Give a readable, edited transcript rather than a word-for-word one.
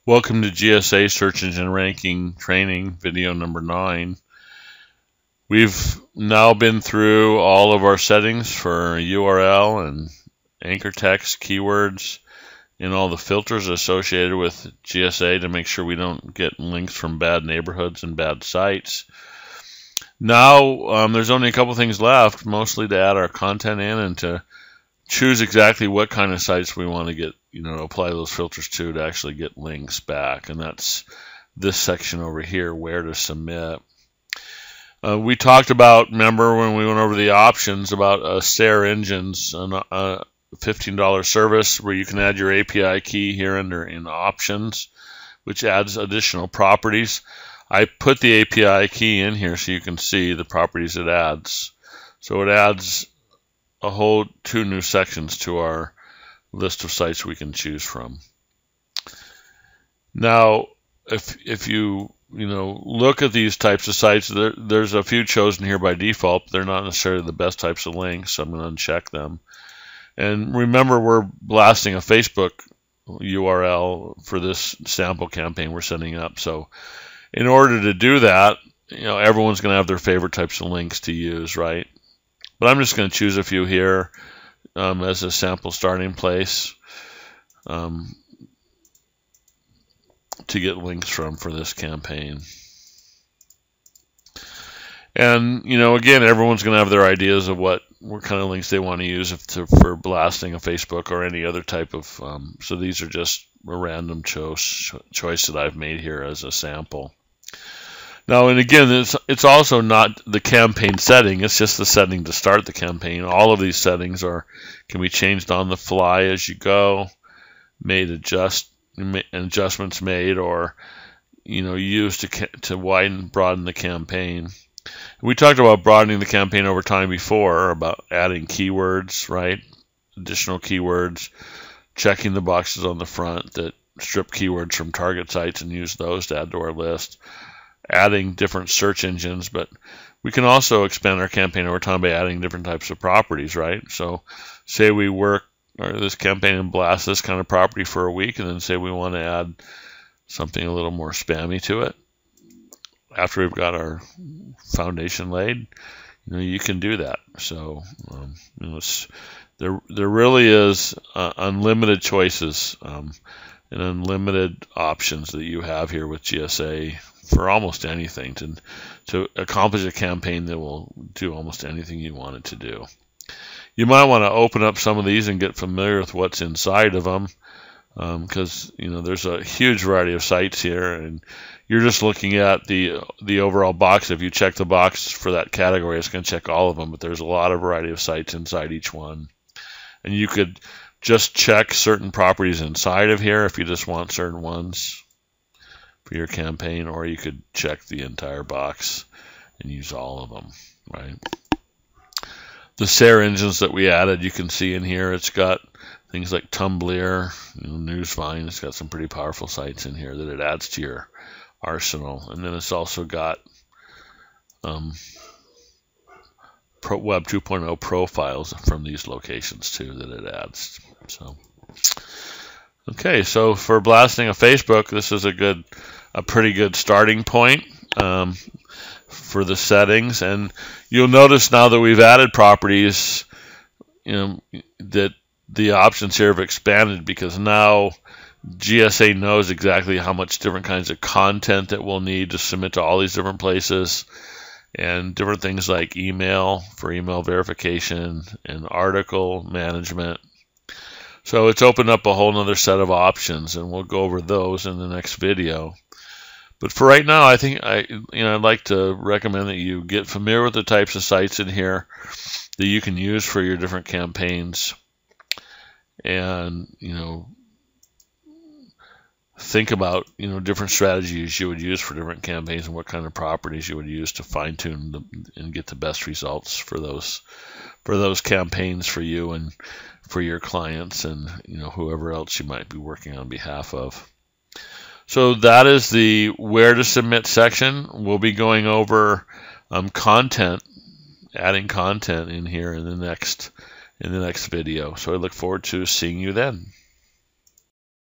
Welcome to GSA Search Engine Ranking Training, video number 9. We've now been through all of our settings for URL and anchor text, keywords, and all the filters associated with GSA to make sure we don't get links from bad neighborhoods and bad sites. Now there's only a couple things left, mostly to add our content in and to choose exactly what kind of sites we want to get, apply those filters to actually get links back. And that's this section over here, where to submit. We talked about, remember when we went over the options, about SARE Engines, a $15 service where you can add your API key here in options, which adds additional properties. I put the API key in here so you can see the properties it adds. So it adds a whole 2 new sections to our list of sites we can choose from. Now, if you look at these types of sites, there's a few chosen here by default. They're not necessarily the best types of links, so I'm going to uncheck them. And remember, we're blasting a Facebook URL for this sample campaign we're setting up. So in order to do that, everyone's going to have their favorite types of links to use, right? But I'm just going to choose a few here as a sample starting place to get links from for this campaign. And, again, everyone's going to have their ideas of what kind of links they want to use for blasting a Facebook or any other type of, so these are just a random choice that I've made here as a sample. Now, and again, it's also not the campaign setting, it's just the setting to start the campaign. All of these settings can be changed on the fly as you go, adjustments made, or used to broaden the campaign. We talked about broadening the campaign over time before, about adding keywords, right? Additional keywords, checking the boxes on the front that strip keywords from target sites and use those to add to our list. Adding different search engines, but we can also expand our campaign over time by adding different types of properties, right? So say we work this campaign and blast this kind of property for a week, and then say we want to add something a little more spammy to it. After we've got our foundation laid, you can do that. So there really is unlimited choices and unlimited options that you have here with GSA for almost anything to accomplish a campaign that will do almost anything you want it to do. You might want to open up some of these and get familiar with what's inside of them, because there's a huge variety of sites here, and you're just looking at the overall box. If you check the box for that category, it's going to check all of them, but there's a lot of variety of sites inside each one. And you could just check certain properties inside of here if you just want certain ones for your campaign, or you could check the entire box and use all of them, right? The SARE engines that we added, you can see in here, it's got things like Tumblr, Newsvine. It's got some pretty powerful sites in here that it adds to your arsenal. And then it's also got Web 2.0 profiles from these locations too that it adds. So okay, so for blasting a Facebook, this is a pretty good starting point for the settings. And you'll notice now that we've added properties, that the options here have expanded, because now GSA knows exactly how much different kinds of content that we'll need to submit to all these different places, and different things like email for email verification and article management. So it's opened up a whole nother set of options, and we'll go over those in the next video. But for right now, I think I'd like to recommend that you get familiar with the types of sites in here that you can use for your different campaigns, and think about different strategies you would use for different campaigns and what kind of properties you would use to fine-tune them and get the best results for those campaigns for you and for your clients and whoever else you might be working on behalf of. So that is the where to submit section. We'll be going over content, adding content in here in the next video. So I look forward to seeing you then.